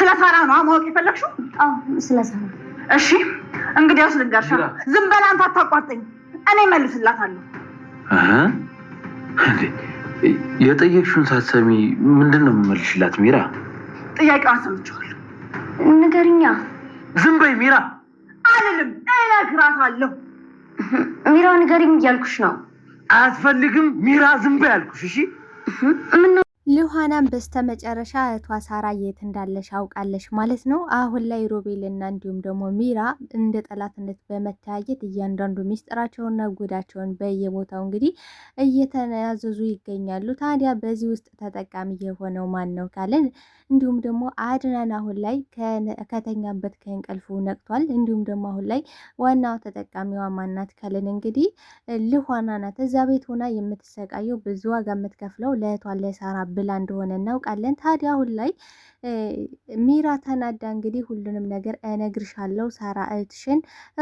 ስለ ሳራ ነው ማወቅ የፈለግሽው? አዎ ስለ ሳራ። እሺ እንግዲያውስ ልንገርሽ። ዝም በል አንተ አታቋርጠኝ፣ እኔ መልስላታለሁ። የጠየቅሽውን ሳትሰሚ ምንድን ነው የምመልሽላት ሚራ? ጥያቄዋን ሰምቼዋለሁ። ንገሪኛ። ዝም በይ ሚራ። አልልም፣ እነግራታለሁ። ሚራ ንገሪኝ እያልኩሽ ነው። አያስፈልግም ሚራ፣ ዝም በይ አልኩሽ። እሺ ሉሃናም በስተመጨረሻ እህቷ ሳራ የት እንዳለሽ አውቃለሽ ማለት ነው። አሁን ላይ ሮቤልና እንዲሁም ደግሞ ሚራ እንደ ጠላትነት በመተያየት እያንዳንዱ ሚስጥራቸውንና ጉዳቸውን በየቦታው እንግዲህ እየተናዘዙ ይገኛሉ። ታዲያ በዚህ ውስጥ ተጠቃሚ የሆነው ማን ነው ካለን እንዲሁም ደግሞ አድናን አሁን ላይ ከተኛበት ከእንቅልፉ ነቅቷል። እንዲሁም ደግሞ አሁን ላይ ዋናዋ ተጠቃሚዋ ማናት ካለን እንግዲህ ሉሃና ናት። እዛ ቤት ሆና የምትሰቃየው ብዙ ዋጋ የምትከፍለው ለእህቷ ለሳራ ብላ እንደሆነ እናውቃለን። ታዲያ አሁን ላይ ሚራ ተናዳ እንግዲህ ሁሉንም ነገር እነግርሻለሁ ሳራ እህትሽን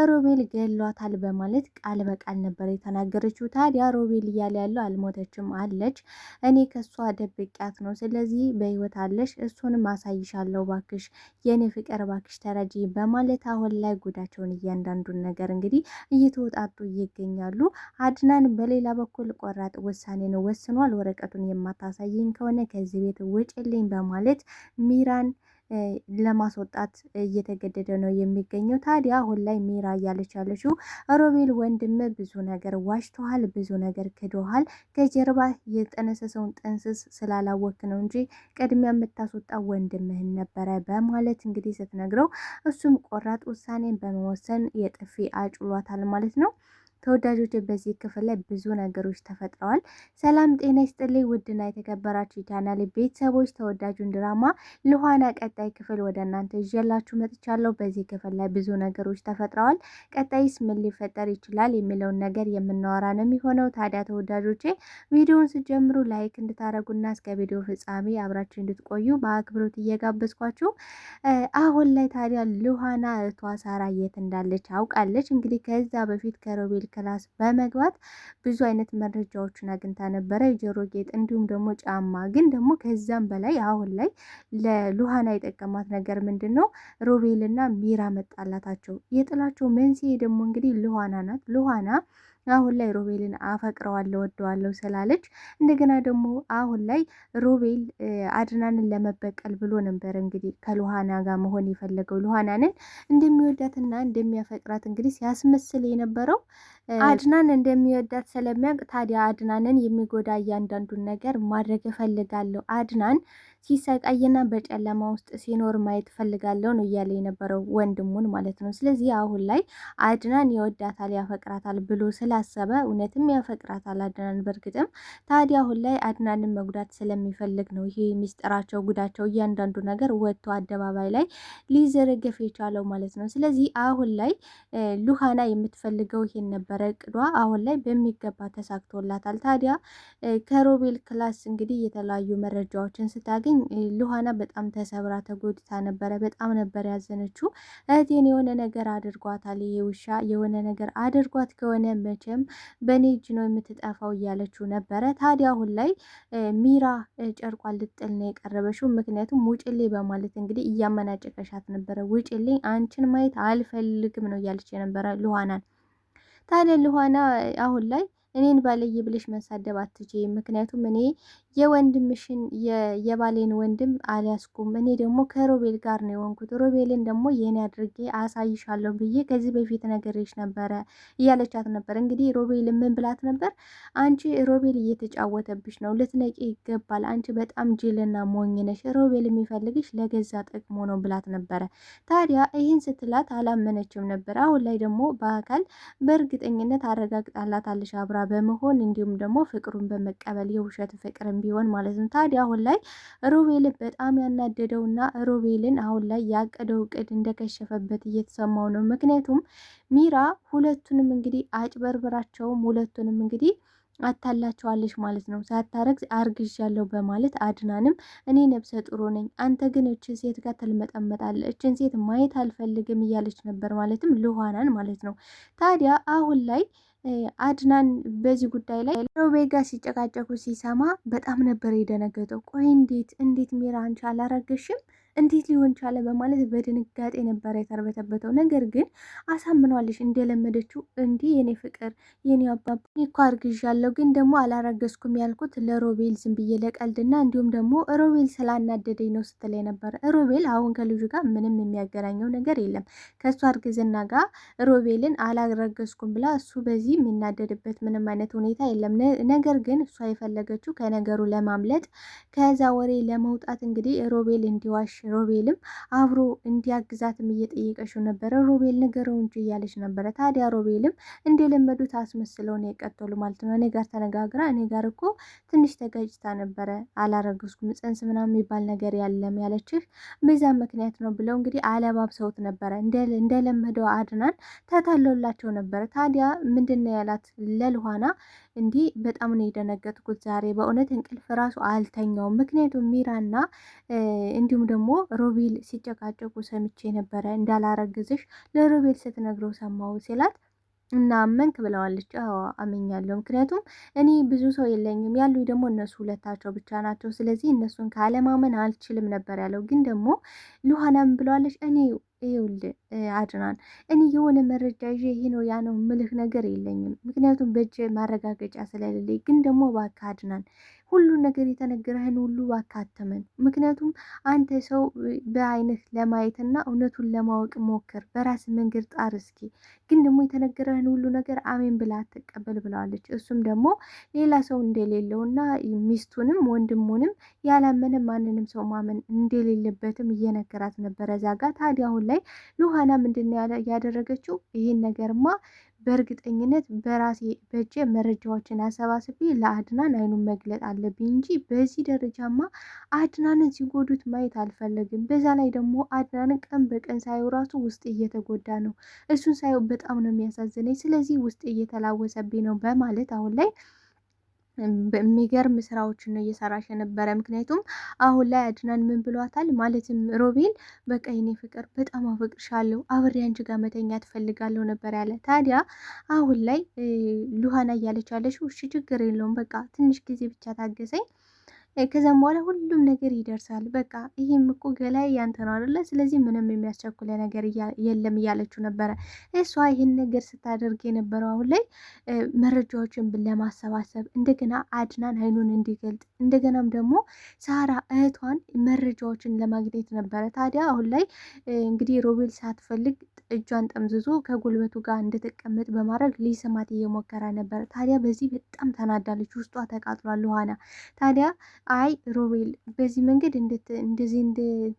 ሮቤል ገሏታል በማለት ቃል በቃል ነበር የተናገረችው። ታዲያ ሮቤል እያለ ያለው አልሞተችም አለች፣ እኔ ከሷ ደብቂያት ነው፣ ስለዚህ በህይወት አለሽ፣ እሱንም አሳይሻለሁ፣ ባክሽ የኔ ፍቅር ባክሽ ተረጂ በማለት አሁን ላይ ጉዳቸውን እያንዳንዱን ነገር እንግዲህ እየተወጣጡ ይገኛሉ። አድናን በሌላ በኩል ቆራጥ ውሳኔ ነው ወስኗል። ወረቀቱን የማታሳየኝ ከሆነ ከዚህ ቤት ውጭልኝ በማለት ሚራን ለማስወጣት እየተገደደ ነው የሚገኘው። ታዲያ አሁን ላይ ሚራ እያለች ያለችው ሮቤል ወንድም ብዙ ነገር ዋሽተዋል፣ ብዙ ነገር ክዶሃል፣ ከጀርባ የጠነሰሰውን ጥንስስ ስላላወክ ነው እንጂ ቅድሚያ የምታስወጣ ወንድምህን ነበረ በማለት እንግዲህ ስትነግረው እሱም ቆራጥ ውሳኔን በመወሰን የጥፊ አጭሏታል ማለት ነው። ተወዳጆች በዚህ ክፍል ላይ ብዙ ነገሮች ተፈጥረዋል። ሰላም ጤና ይስጥልኝ ውድና የተከበራችሁ ቻናል ቤተሰቦች፣ ተወዳጁን ድራማ ሉሃና ቀጣይ ክፍል ወደ እናንተ ይዤላችሁ መጥቻለሁ። በዚህ ክፍል ላይ ብዙ ነገሮች ተፈጥረዋል። ቀጣይስ ምን ሊፈጠር ይችላል የሚለውን ነገር የምናወራ ነው የሚሆነው። ታዲያ ተወዳጆቼ ቪዲዮውን ስትጀምሩ ላይክ እንድታረጉና እስከ ቪዲዮ ፍጻሜ አብራችሁ እንድትቆዩ በአክብሮት እየጋበዝኳችሁ አሁን ላይ ታዲያ ሉሃና እህቷ ሳራ የት እንዳለች አውቃለች። እንግዲህ ከዛ በፊት ከሮቤል ክላስ በመግባት ብዙ አይነት መረጃዎችን አግኝታ ነበረ፣ የጆሮ ጌጥ እንዲሁም ደግሞ ጫማ። ግን ደግሞ ከዛም በላይ አሁን ላይ ለሉሃና የጠቀማት ነገር ምንድን ነው? ሮቤልና ሚራ መጣላታቸው። የጥላቸው መንስኤ ደግሞ እንግዲህ ሉሃና ናት። ሉሃና አሁን ላይ ሮቤልን አፈቅረዋለሁ ወደዋለሁ ስላለች እንደገና ደግሞ አሁን ላይ ሮቤል አድናንን ለመበቀል ብሎ ነበር እንግዲህ ከሉሃና ጋር መሆን የፈለገው። ሉሃናንን እንደሚወዳትና እንደሚያፈቅራት እንግዲህ ሲያስመስል የነበረው አድናን እንደሚወዳት ስለሚያውቅ ታዲያ አድናንን የሚጎዳ እያንዳንዱን ነገር ማድረግ እፈልጋለሁ፣ አድናን ሲሰቃይና በጨለማ ውስጥ ሲኖር ማየት እፈልጋለሁ ነው እያለ የነበረው ወንድሙን ማለት ነው። ስለዚህ አሁን ላይ አድናን ይወዳታል ያፈቅራታል ብሎ ስላሰበ እውነትም ያፈቅራታል አድናን በእርግጥም። ታዲያ አሁን ላይ አድናንን መጉዳት ስለሚፈልግ ነው ይሄ ሚስጥራቸው ጉዳቸው እያንዳንዱ ነገር ወጥቶ አደባባይ ላይ ሊዘረገፍ የቻለው ማለት ነው። ስለዚህ አሁን ላይ ሉሃና የምትፈልገው ይሄን ነበረ እቅዷ። አሁን ላይ በሚገባ ተሳክቶላታል። ታዲያ ከሮቤል ክላስ እንግዲህ የተለያዩ መረጃዎችን ስታገኝ ሉሃና በጣም ተሰብራ ተጎድታ ነበረ። በጣም ነበር ያዘነችው። እህቴን የሆነ ነገር አድርጓታል፣ ይሄ ውሻ የሆነ ነገር አድርጓት ከሆነ መቼም በኔ እጅ ነው የምትጠፋው እያለችው ነበረ። ታዲያ አሁን ላይ ሚራ ጨርቋን ልጥል ነው የቀረበችው። ምክንያቱም ውጭሌ በማለት እንግዲህ እያመናጨቀሻት ነበረ። ውጭሌ አንቺን ማየት አልፈልግም ነው እያለች የነበረ ሉሃናን። ታዲያ ሉሃና አሁን ላይ እኔን ባለየ ብለሽ መሳደብ አትችይም፣ ምክንያቱም እኔ የወንድምሽን የባሌን ወንድም አልያዝኩም፣ እኔ ደግሞ ከሮቤል ጋር ነው የሆንኩት፣ ሮቤልን ደግሞ የኔ አድርጌ አሳይሻለሁ ብዬ ከዚህ በፊት ነገርሽ ነበረ እያለቻት ነበር። እንግዲህ ሮቤል ምን ብላት ነበር? አንቺ ሮቤል እየተጫወተብሽ ነው፣ ልትነቂ ይገባል፣ አንቺ በጣም ጅልና ሞኝ ነሽ፣ ሮቤል የሚፈልግሽ ለገዛ ጥቅሙ ነው ብላት ነበረ። ታዲያ ይህን ስትላት አላመነችም ነበር። አሁን ላይ ደግሞ በአካል በእርግጠኝነት አረጋግጣላታለች አብራ በመሆን እንዲሁም ደግሞ ፍቅሩን በመቀበል የውሸት ፍቅርን ቢሆን ማለት ነው። ታዲያ አሁን ላይ ሮቤልን በጣም ያናደደውና ሮቤልን አሁን ላይ ያቀደው እቅድ እንደከሸፈበት እየተሰማው ነው። ምክንያቱም ሚራ ሁለቱንም እንግዲህ አጭበርብራቸውም ሁለቱንም እንግዲህ አታላቸዋለች ማለት ነው። ሳታረግዝ አርግዣለሁ በማለት አድናንም እኔ ነብሰ ጥሩ ነኝ፣ አንተ ግን እችን ሴት ጋር ትልመጠመጣለህ፣ እችን ሴት ማየት አልፈልግም እያለች ነበር ማለትም ሉሃናን ማለት ነው። ታዲያ አሁን ላይ አድናን በዚህ ጉዳይ ላይ ሮቤል ጋር ሲጨቃጨቁ ሲሰማ በጣም ነበር የደነገጠው። ቆይ እንዴት ሚራ አንቺ አላረገሽም እንዴት ሊሆን ቻለ በማለት በድንጋጤ ነበረ የተርበተበተው። ነገር ግን አሳምኗለች እንደለመደችው። እንዲህ የኔ ፍቅር የኔ አባባ እኮ አርግዣለሁ፣ ግን ደግሞ አላረገዝኩም ያልኩት ለሮቤል ዝም ብዬ ለቀልድና እንዲሁም ደግሞ ሮቤል ስላናደደኝ ነው ስትለኝ ነበረ። ሮቤል አሁን ከልጁ ጋር ምንም የሚያገናኘው ነገር የለም ከእሱ እርግዝና ጋር ሮቤልን አላረገዝኩም ብላ እሱ በዚህ የሚናደድበት ምንም አይነት ሁኔታ የለም። ነገር ግን እሷ የፈለገችው ከነገሩ ለማምለጥ ከዛ ወሬ ለመውጣት እንግዲህ ሮቤል እንዲዋሽ ሮቤልም አብሮ እንዲያግዛትም እየጠየቀችው ነበረ። ሮቤል ነገረው እንጂ እያለች ነበረ። ታዲያ ሮቤልም እንደለመዱት አስመስለው ነው የቀጠሉ ማለት ነው። እኔ ጋር ተነጋግራ እኔ ጋር እኮ ትንሽ ተጋጭታ ነበረ አላረገዝኩም ጽንስ ምናምን የሚባል ነገር ያለም ያለችህ በዛ ምክንያት ነው ብለው እንግዲህ አለባብሰውት ነበረ። እንደለመደው አድናን ተታለላቸው ነበረ። ታዲያ ምንድነው ያላት ለልኋና እንዲህ በጣም ነው የደነገጥኩት ዛሬ በእውነት እንቅልፍ ራሱ አልተኛውም። ምክንያቱም ሚራና እንዲሁም ደግሞ ሮቤል ሲጨቃጨቁ ሰምቼ ነበረ እንዳላረግዝሽ ለሮቤል ስትነግረው ሰማው ሲላት እና አመንክ ብለዋለች። አዎ አመኛለሁ፣ ምክንያቱም እኔ ብዙ ሰው የለኝም ያሉ ደግሞ እነሱ ሁለታቸው ብቻ ናቸው። ስለዚህ እነሱን ካለማመን አልችልም ነበር ያለው። ግን ደግሞ ልኋናም ብለዋለች እኔ ይኸውልህ አድናን እኔ የሆነ መረጃ ይዤ ይሄ ነው ያ ነው ምልህ ነገር የለኝም፣ ምክንያቱም በእጅ ማረጋገጫ ስለሌለኝ። ግን ደግሞ እባክህ አድናን ሁሉን ነገር የተነገረህን ሁሉ እባክህ አትመን። ምክንያቱም አንተ ሰው በአይነት ለማየትና እውነቱን ለማወቅ ሞክር፣ በራስ መንገድ ጣር እስኪ። ግን ደግሞ የተነገረህን ሁሉ ነገር አሜን ብላ አትቀበል ብለዋለች። እሱም ደግሞ ሌላ ሰው እንደሌለውና ሚስቱንም ወንድሙንም ያላመነ ማንንም ሰው ማመን እንደሌለበትም እየነገራት ነበረ እዛ ጋ። ታዲያ አሁን ላይ ልኋና ምንድን ነው ያደረገችው? ይህን ነገርማ በእርግጠኝነት በራሴ በእጄ መረጃዎችን አሰባስቤ ለአድናን አይኑን መግለጥ አለብኝ እንጂ በዚህ ደረጃማ አድናንን ሲጎዱት ማየት አልፈለግም። በዛ ላይ ደግሞ አድናንን ቀን በቀን ሳየው ራሱ ውስጥ እየተጎዳ ነው። እሱን ሳየው በጣም ነው የሚያሳዝነኝ። ስለዚህ ውስጥ እየተላወሰብኝ ነው በማለት አሁን ላይ በሚገርም ስራዎችን ነው እየሰራሽ የነበረ። ምክንያቱም አሁን ላይ አድናን ምን ብሏታል? ማለትም ሮቤል በቃ የኔ ፍቅር በጣም አፈቅርሻለሁ፣ አብሬ አንቺ ጋር መተኛት እፈልጋለሁ ነበር ያለ። ታዲያ አሁን ላይ ልኋና እያለች ያለችው እሺ ችግር የለውም በቃ ትንሽ ጊዜ ብቻ ታገሰኝ፣ ከዛም በኋላ ሁሉም ነገር ይደርሳል። በቃ ይሄም እኮ ገላይ ያንተ ነው አይደለ? ስለዚህ ምንም የሚያስቸኩለ ነገር የለም እያለችው ነበረ። እሷ ይህን ነገር ስታደርግ የነበረው አሁን ላይ መረጃዎችን ለማሰባሰብ እንደገና አድናን አይኑን እንዲገልጥ እንደገናም ደግሞ ሳራ እህቷን መረጃዎችን ለማግኘት ነበረ። ታዲያ አሁን ላይ እንግዲህ ሮቤል ሳትፈልግ እጇን ጠምዝዞ ከጉልበቱ ጋር እንድትቀመጥ በማድረግ ሊስማት እየሞከረ ነበር። ታዲያ በዚህ በጣም ተናዳለች፣ ውስጧ ተቃጥሏል ልኋና። ታዲያ አይ ሮቤል በዚህ መንገድ እንደዚህ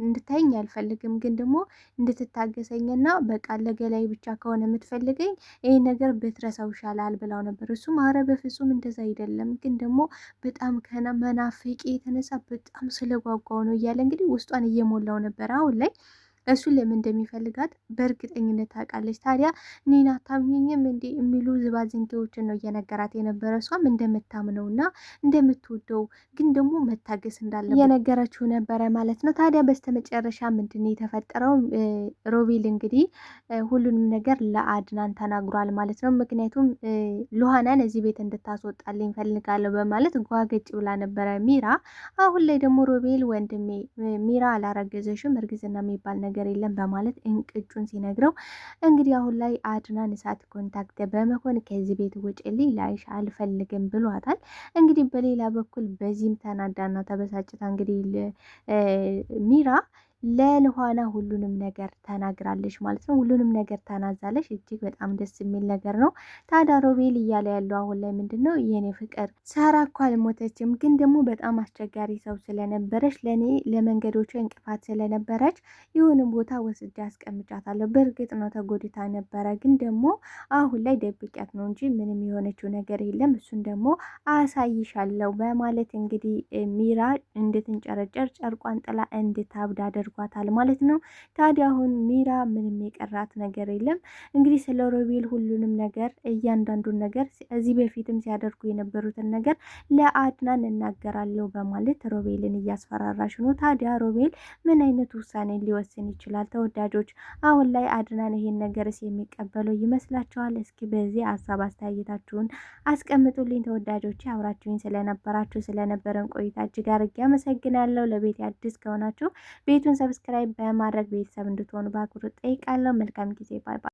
እንድታይኝ አልፈልግም፣ ግን ደግሞ እንድትታገሰኝና በቃ ለገላይ ብቻ ከሆነ የምትፈልገኝ ይህ ነገር ብትረሳው ይሻላል ብላው ነበር። እሱም አረ በፍጹም እንደዛ አይደለም፣ ግን ደግሞ በጣም ከመናፈቄ የተነሳ በጣም ስለጓጓው ነው እያለ እንግዲህ ውስጧን እየሞላው ነበር። አሁን ላይ እሱ ለምን እንደሚፈልጋት በእርግጠኝነት ታውቃለች። ታዲያ እኔን አታምኘኝም እንዴ የሚሉ ዝባዝንኬዎችን ነው እየነገራት የነበረ። እሷም እንደምታምነውና እንደምትወደው ግን ደግሞ መታገስ እንዳለ እየነገረችው ነበረ ማለት ነው። ታዲያ በስተመጨረሻ ምንድን ነው የተፈጠረው? ሮቤል እንግዲህ ሁሉንም ነገር ለአድናን ተናግሯል ማለት ነው። ምክንያቱም ልኋናን እዚህ ቤት እንድታስወጣልኝ ፈልጋለሁ በማለት ጓገጭ ብላ ነበረ ሚራ። አሁን ላይ ደግሞ ሮቤል ወንድሜ ሚራ አላረገዘሽም፣ እርግዝና የሚባል ነገር የለም በማለት እንቅጩን ሲነግረው እንግዲህ አሁን ላይ አድናን እሳት ኮንታክት በመሆን ከዚህ ቤት ውጭልኝ ላይሽ አልፈልግም ብሏታል። እንግዲህ በሌላ በኩል በዚህም ተናዳና ተበሳጭታ እንግዲህ ሚራ ለልኋና ሁሉንም ነገር ተናግራለች ማለት ነው። ሁሉንም ነገር ተናዛለች። እጅግ በጣም ደስ የሚል ነገር ነው። ታዲያ ሮቤል እያለ ያለው አሁን ላይ ምንድን ነው? የኔ ፍቅር ሳራ እኮ አልሞተችም፣ ግን ደግሞ በጣም አስቸጋሪ ሰው ስለነበረች ለእኔ ለመንገዶቹ እንቅፋት ስለነበረች የሆነ ቦታ ወስጄ አስቀምጫታለሁ። በእርግጥ ነው ተጎድታ ነበረ፣ ግን ደግሞ አሁን ላይ ደብቂያት ነው እንጂ ምንም የሆነችው ነገር የለም። እሱን ደግሞ አሳይሻለሁ በማለት እንግዲህ ሚራ እንድትንጨረጨር ጨርቋን ጥላ እንድታብድ አድርጓታል ማለት ነው። ታዲያ አሁን ሚራ ምንም የቀራት ነገር የለም። እንግዲህ ስለ ሮቤል ሁሉንም ነገር እያንዳንዱን ነገር እዚህ በፊትም ሲያደርጉ የነበሩትን ነገር ለአድናን እናገራለሁ በማለት ሮቤልን እያስፈራራሽ ነው። ታዲያ ሮቤል ምን አይነት ውሳኔ ሊወስን ይችላል? ተወዳጆች አሁን ላይ አድናን ይሄን ነገርስ የሚቀበለው ይመስላችኋል? እስኪ በዚህ ሀሳብ አስተያየታችሁን አስቀምጡልኝ። ተወዳጆች አብራችሁኝ ስለነበራችሁ ስለነበረን ቆይታ እጅግ አድርጌ አመሰግናለሁ። ለቤት አዲስ ከሆናችሁ ቤቱን ቻናሉን ሰብስክራይብ በማድረግ ቤተሰብ እንድትሆኑ በአክብሮት ጠይቃለሁ። መልካም ጊዜ። ባይ ባይ።